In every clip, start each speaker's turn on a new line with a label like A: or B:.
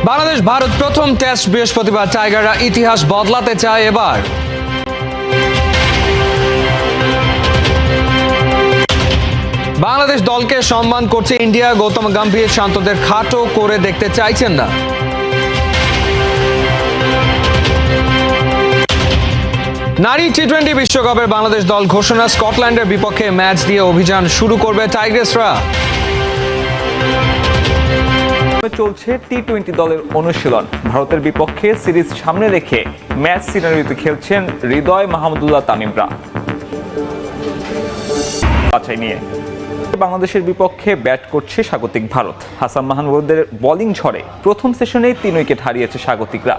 A: বাংলাদেশ ভারত প্রথম টেস্ট বৃহস্পতিবার। টাইগাররা ইতিহাস বদলাতে চায় এবার। বাংলাদেশ দলকে সম্মান করছে ইন্ডিয়া। গৌতম গম্ভীর শান্তদের খাটো করে দেখতে চাইছেন না। নারী টি-20 বিশ্বকাপের বাংলাদেশ দল ঘোষণা। স্কটল্যান্ডের বিপক্ষে ম্যাচ দিয়ে অভিযান শুরু করবে টাইগ্রেসরা।
B: চলছে টি-20 দলের অনুশীলন। ভারতের বিপক্ষে সিরিজ সামনে রেখে ম্যাচ সিনারিওতে খেলছেন হৃদয় মাহমুদুল্লাহ তামিমরা। বাছাই নিয়ে বাংলাদেশের বিপক্ষে ব্যাট করছে স্বাগতিক ভারত। হাসান মাহমুদের বোলিং ঝড়ে প্রথম সেশনে 3 উইকেট হারিয়েছে স্বাগতিকরা।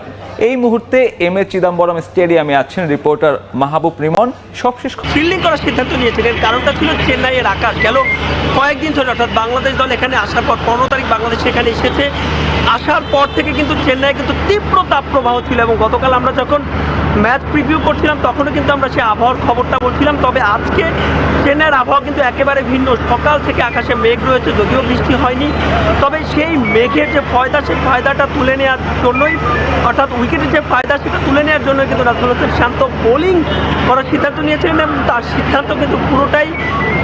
B: এই মুহূর্তে এম এ চিদম্বরম স্টেডিয়ামে আছেন রিপোর্টার মাহবুব রিমন। সবশেষ
C: ফিল্ডিং করার সিদ্ধান্ত নিয়েছিলেন, কারণটা ছিল চেন্নাইয়ের আকাশ। গেল কয়েকদিন ধরে অর্থাৎ বাংলাদেশ দল এখানে আসার পর 15 তারিখ বাংলাদেশ এখানে এসেছে। আসার পর থেকে কিন্তু চেন্নাই কিন্তু তীব্র তাপপ্রবাহ ছিল এবং গতকাল আমরা যখন ম্যাচ প্রিভিউ করছিলাম তখনও কিন্তু আমরা সেই আবহাওয়ার খবরটা বলছিলাম। তবে আজকে চেন্নাইয়ের আবহাওয়া কিন্তু একেবারে ভিন্ন। সকাল থেকে আকাশে মেঘ রয়েছে, যদিও বৃষ্টি হয়নি। তবে সেই মেঘের যে ফায়দা, সেই ফায়দাটা তুলে নেওয়ার জন্যই, অর্থাৎ উইকেটের যে ফায়দা সেটা তুলে নেওয়ার জন্য কিন্তু নাজমুল হোসেন শান্ত বোলিং করার সিদ্ধান্ত নিয়েছিলেন এবং তার সিদ্ধান্ত কিন্তু পুরোটাই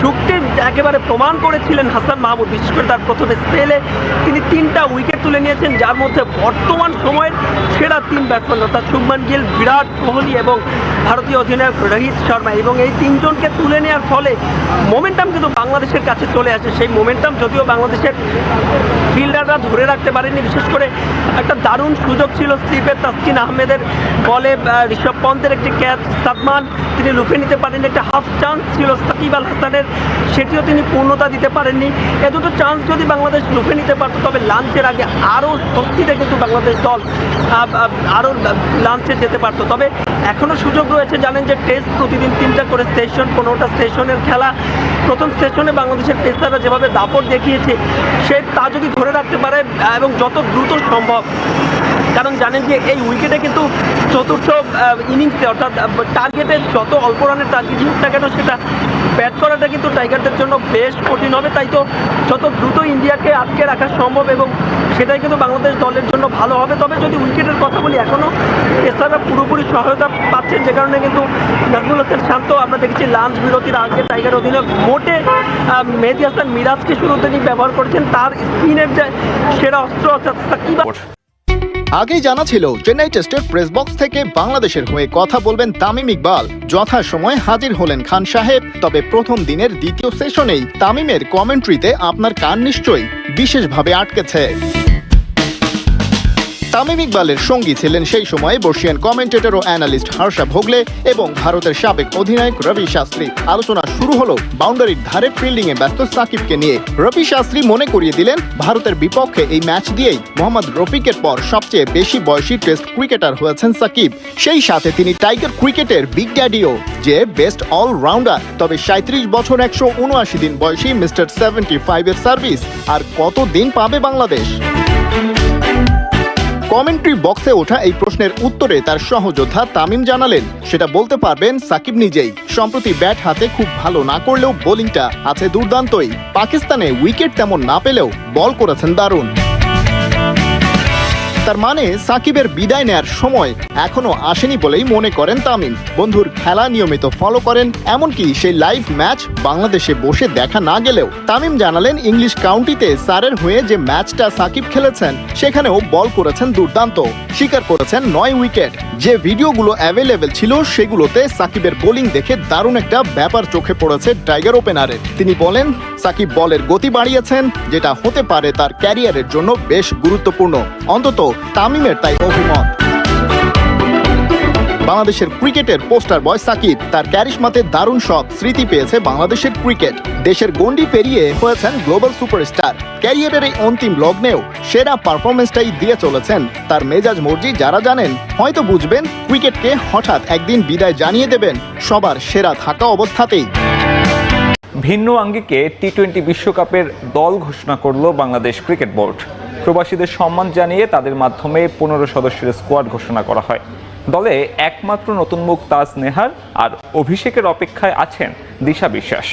C: যুক্তি একেবারে প্রমাণ করেছিলেন হাসান মাহমুদ। বিশেষ করে তার প্রথম স্পেলে তিনি 3টা উইকেট তুলে নিয়েছেন, যার মধ্যে বর্তমান সময়ের সেরা 3 ব্যাটসম্যান অর্থাৎ শুভমান গিল, বিরাট কোহলি এবং ভারতীয় অধিনায়ক রোহিত শর্মা। এবং এই 3 জনকে তুলে নেওয়ার ফলে মোমেন্টাম কিন্তু বাংলাদেশের কাছে চলে আসে। সেই মোমেন্টাম যদিও বাংলাদেশের ফিল্ডাররা ধরে রাখতে পারেনি। বিশেষ করে একটা দারুণ সুযোগ ছিল স্লিপে তাসকিন আহমেদের বলে ঋষভ পন্থের একটি ক্যাচ সাদমান তিনি লুফে নিতে পারেননি। একটা হাফ চান্স ছিল সাকিব আল হাসানের, সেটিও তিনি পূর্ণতা দিতে পারেননি। এ দুটো চান্স যদি বাংলাদেশ লুফে নিতে পারত তবে লাঞ্চের আগে আরও স্বস্তিতে কিন্তু বাংলাদেশ দল আরও লাঞ্চে যেতে পারত। তবে এখনও সুযোগ রয়েছে। জানেন যে টেস্ট প্রতিদিন 3টা করে সেশন, 15টা সেশনের খেলা। প্রথম সেশনে বাংলাদেশের পেসাররা যেভাবে দাপট দেখিয়েছে তা যদি ধরে রাখতে পারে এবং যত দ্রুত সম্ভব, কারণ জানেন যে এই উইকেটে কিন্তু চতুর্থ ইনিংসে অর্থাৎ টার্গেটে যত অল্প রানের টার্গেট হোক না কেন সেটা ব্যাট করাটা কিন্তু টাইগারদের জন্য বেশ কঠিন হবে। তাই তো যত দ্রুত ইন্ডিয়াকে আটকে রাখা সম্ভব এবং সেটাই কিন্তু বাংলাদেশ দলের জন্য ভালো হবে। তবে যদি উইকেটের কথা বলি, এখনও পেসাররা পুরোপুরি সহায়তা পাচ্ছেন, যে কারণে কিন্তু নাজমুল হোসেন শান্ত আমরা দেখেছি লাঞ্চ বিরতির আগে টাইগার অধিনায়ক মোটে মেহেদী হাসান মিরাজকে শুরুতে ব্যবহার করেছেন। তার স্পিনের যে সেরা অস্ত্র অর্থাৎ সাকিব।
D: আগেই জানা ছিল চেন্নাই টেস্টের প্রেস বক্স থেকে বাংলাদেশের হয়ে কথা বলবেন তামিম ইকবাল। যথাসময়ে হাজির হলেন খান সাহেব। তবে প্রথম দিনের দ্বিতীয় সেশনেই তামিমের কমেন্ট্রিতে আপনার কান নিশ্চয়ই বিশেষভাবে আটকেছে। তামিম ইকবালের সঙ্গী ছিলেন সেই সময়ে বর্ষিয়ান কমেন্টেটর ও অ্যানালিস্ট হর্ষা ভোগলে এবং ভারতের সাবেক অধিনায়ক রবি শাস্ত্রী। আলোচনা শুরু হলো বাউন্ডারির ধারে ফিল্ডিংয়ে ব্যস্ত সাকিবকে নিয়ে। রবি শাস্ত্রী মনে করিয়ে দিলেন ভারতের বিপক্ষে এই ম্যাচ দিয়েই মোহাম্মদ রফিকের পর সবচেয়ে বেশি বয়সী টেস্ট ক্রিকেটার হয়েছেন সাকিব। সেই সাথে তিনি টাইগার ক্রিকেটের বিগ ড্যাডিও, যে বেস্ট অলরাউন্ডার। তবে 37 বছর 179 দিন বয়সী মিস্টার 75 এর সার্ভিস আর কত দিন পাবে বাংলাদেশ? কমেন্ট্রি বক্সে ওঠা এই প্রশ্নের উত্তরে তার সহযোদ্ধা তামিম জানালেন সেটা বলতে পারবেন সাকিব নিজেই। সম্প্রতি ব্যাট হাতে খুব ভালো না করলেও বোলিংটা আছে দুর্দান্তই। পাকিস্তানে উইকেট তেমন না পেলেও বল করেছেন দারুণ। তার মানে সাকিবের বিদায় নেয়ার সময় এখনো আসেনি বলেই মনে করেন তামিম। বন্ধুর খেলা নিয়মিত ফলো করেন, এমনকি সেই লাইভ ম্যাচ বাংলাদেশে বসে দেখা না গেলেও। তামিম জানালেন ইংলিশ কাউন্টিতে সারের হয়ে যে ম্যাচটা সাকিব খেলেছেন সেখানেও বল করেছেন দুর্দান্ত। স্বীকার করেছেন 9 উইকেট। যে ভিডিওগুলো অ্যাভেলেবেল ছিল সেগুলোতে সাকিবের বোলিং দেখে দারুণ একটা ব্যাপার চোখে পড়েছে টাইগার ওপেনারের। তিনি বলেন সাকিব বলের গতি বাড়িয়েছেন, যেটা হতে পারে তার ক্যারিয়ারের জন্য বেশ গুরুত্বপূর্ণ। অন্তত তামিমের তাই অভিমত। বাংলাদেশের ক্রিকেটের পোস্টার বয় সাকিব। তার ক্যারিশমাতে দারুণ সব স্মৃতি পেয়েছে বাংলাদেশের ক্রিকেট। দেশের গণ্ডি পেরিয়ে হয়েছেন গ্লোবাল সুপারস্টার। ক্যারিয়ারের এই অন্তিম লগ্নেও সেরা পারফরমেন্সটাই দিয়ে চলেছেন। তার মেজাজ মর্জি যারা জানেন হয়তো বুঝবেন ক্রিকেটকে হঠাৎ একদিন বিদায় জানিয়ে দেবেন সবার সেরা থাকা অবস্থাতেই।
B: ভিন্ন আঙ্গিকে টি-20 বিশ্বকাপের দল ঘোষণা করল বাংলাদেশ ক্রিকেট বোর্ড। প্রবাসীদের সম্মান জানিয়ে তাদের মাধ্যমে 15 সদস্যের স্কোয়াড ঘোষণা করা হয়। দলে একমাত্র নতুন মুখ তাজ নেহার আর অভিষেকের অপেক্ষায় আছেন দিশা বিশ্বাস।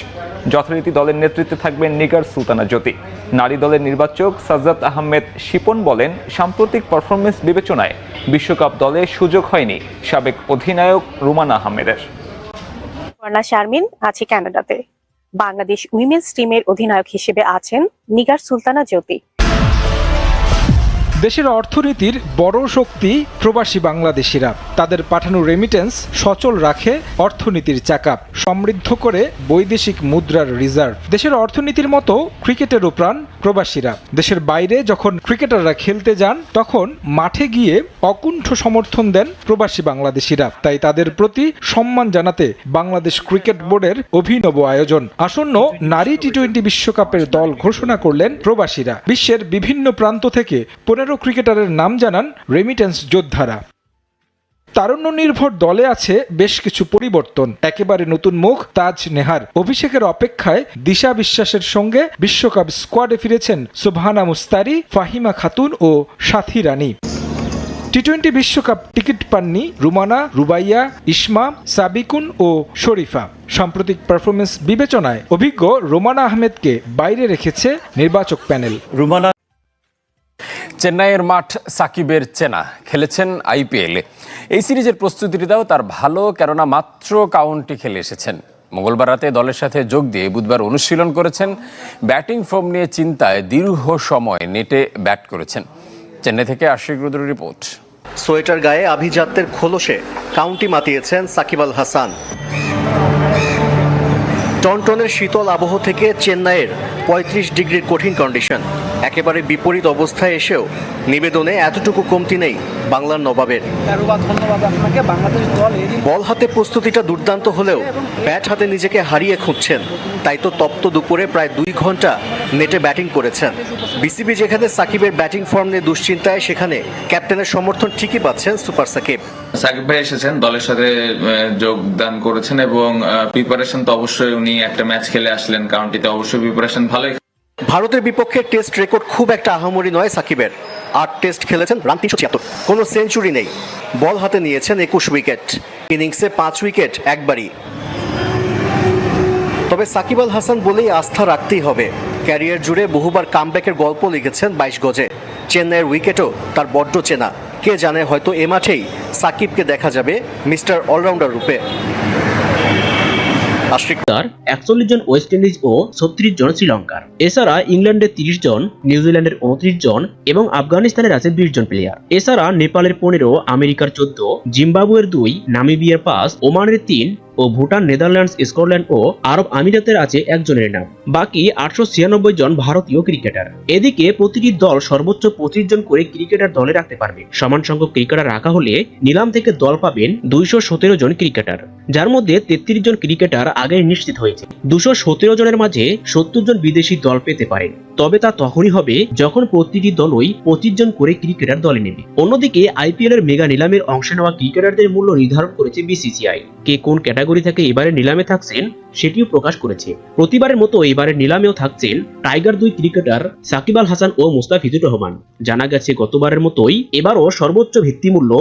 B: যথারীতি দলের নেতৃত্বে থাকবেন নিগার সুলতানা জ্যোতি। নারী দলের নির্বাচক সাজ্জাদ আহমেদ শিপন বলেন, সাম্প্রতিক পারফরমেন্স বিবেচনায় বিশ্বকাপ দলে সুযোগ হয়নি সাবেক অধিনায়ক রুমানা আহমেদের।
E: সুবর্ণা শারমিন আছে কানাডাতে। বাংলাদেশ উইমেন্স টিমের অধিনায়ক হিসেবে আছেন নিগার সুলতানা জ্যোতি।
F: দেশের অর্থনীতির বড় শক্তি প্রবাসী বাংলাদেশিরা। তাদের পাঠানো রেমিটেন্স সচল রাখে অর্থনীতির চাকা, সমৃদ্ধ করে বৈদেশিক মুদ্রার রিজার্ভ। দেশের অর্থনীতির মতো ক্রিকেটেরও প্রাণ প্রবাসীরা। দেশের বাইরে যখন ক্রিকেটাররা খেলতে যান তখন মাঠে গিয়ে অকুণ্ঠ সমর্থন দেন প্রবাসী বাংলাদেশিরা। তাই তাদের প্রতি সম্মান জানাতে বাংলাদেশ ক্রিকেট বোর্ডের অভিনব আয়োজন। আসন্ন নারী টি-20 বিশ্বকাপের দল ঘোষণা করলেন প্রবাসীরা। বিশ্বের বিভিন্ন প্রান্ত থেকে 15 ক্রিকেটারের নাম জানান রেমিটেন্স যোদ্ধারা। তারুণ্য নির্ভর দলে আছে বেশ কিছু পরিবর্তন। একেবারে নতুন মুখ তাজ নেহার। অভিষেকের অপেক্ষায় দিশা বিশ্বাসের সঙ্গে বিশ্বকাপ স্কোয়াডে ফিরেছেন সুবহানা মুস্তারি, ফাহিমা খাতুন ও সাথী রানী। টি-20 বিশ্বকাপ টিকিট পাননি রুমানা, রুবাইয়া, ইসমা, সাবিকুন ও শরীফা। সাম্প্রতিক পারফরমেন্স বিবেচনায় অভিজ্ঞ রুমানা আহমেদকে বাইরে রেখেছে নির্বাচক প্যানেল।
G: রুমানা চেন্নাইয়ের মাঠ সাকিবের চেনা, খেলেছেন আইপিএলে। এই সিরিজের প্রস্তুতিটাও তার ভালো, কেননা মাত্র কাউন্টি খেলে এসেছেন। মঙ্গলবার রাতে দলের সাথে যোগ দিয়ে বুধবার অনুশীলন করেছেন। ব্যাটিং ফর্ম নিয়ে চিন্তায় দীর্ঘ সময় নেটে ব্যাট করেছেন। চেন্নাই থেকে আশিক রুদ্রের রিপোর্ট।
H: সোয়েটার গায়ে আভিজাত্যের খোলসে কাউন্টি মাতিয়েছেন সাকিব আল হাসান। টনটনের শীতল আবহ থেকে চেন্নাইয়ের 35 ডিগ্রির কঠিন কন্ডিশন, একেবারে বিপরীত অবস্থায় এসেও নিবেদনে এতটুকু কমতি নেই বাংলার নবাবের। বল হাতে প্রস্তুতিটা দুর্দান্ত হলেও ব্যাট হাতে নিজেকে হারিয়ে খুঁজছেন। তাই তো তপ্ত দুপুরে প্রায় 2 ঘন্টা নেটে ব্যাটিং করেছেন। বিসিবি যেখানে সাকিবের ব্যাটিং ফর্ম নিয়ে দুশ্চিন্তায়, সেখানে ক্যাপ্টেনের সমর্থন ঠিকই পাচ্ছেন সুপার সাকিব।
I: সাকিব ভাই এসেছেন, দলের সাথে যোগদান করেছেন এবং প্রিপারেশন তো অবশ্যই, উনি একটা ম্যাচ খেলে আসলেন কাউন্টিতে, অবশ্যই প্রিপারেশন ভালোই।
H: ভারতের বিপক্ষে টেস্ট রেকর্ড খুব একটা আহামরি নয় সাকিবের। 8 টেস্ট খেলেছেন, রান 376, কোনো সেঞ্চুরি নেই। বল হাতে নিয়েছেন 21 উইকেট, ইনিংসে 5 উইকেট একবারই। তবে সাকিব আল হাসান বলেই আস্থা রাখতেই হবে। ক্যারিয়ার জুড়ে বহুবার কামব্যাকের গল্প লিখেছেন 22 গজে। চেন্নাইয়ের উইকেটও তার বড্ড চেনা। কে জানে, হয়তো এ মাঠেই সাকিবকে দেখা যাবে মিস্টার অলরাউন্ডার রূপে।
J: 41 জন ওয়েস্ট ইন্ডিজ ও 36 জন শ্রীলঙ্কার। এছাড়া ইংল্যান্ডের 30 জন, নিউজিল্যান্ডের 29 জন এবং আফগানিস্তানের আছে 20 জন প্লেয়ার। এছাড়া নেপালের 15, আমেরিকার 14, জিম্বাবুয়ের 2, নামিবিয়ার 5, ওমানের 3 ও ভুটান, নেদারল্যান্ডস, স্কটল্যান্ড ও আরব আমিরাতের আছে 1 জনের নাম। বাকি 896 জন ভারতীয় ক্রিকেটার। এদিকে প্রতিটি দল সর্বোচ্চ 25 জন করে ক্রিকেটার দলে রাখতে পারবে। সমান সংখ্যক ক্রিকেটার রাখা হলে নিলাম থেকে দল পাবেন 217 জন ক্রিকেটার, যার মধ্যে 33 জন ক্রিকেটার আগে নিশ্চিত হয়েছে। 217 জনের মাঝে 70 জন বিদেশি দল পেতে পারেন। তবে তা তখনই হবে যখন প্রতিটি দলই 25 জন করে ক্রিকেটার দলে নেবে। অন্যদিকে আইপিএল এর মেগা নিলামের অংশ নেওয়া ক্রিকেটারদের মূল্য নির্ধারণ করেছে বিসিসিআই। কে কোন ক্যাটাগরি থেকে এবারে নিলামে থাকছেন সেটিও প্রকাশ করেছে। প্রতিবারের মতো এবারে নিলামেও থাকছেন টাইগার 2 ক্রিকেটার সাকিব আল হাসান ও মুস্তাফিজুর রহমান। জানা গেছে গতবারের মতোই এবারও সর্বোচ্চ ভিত্তিমূল্য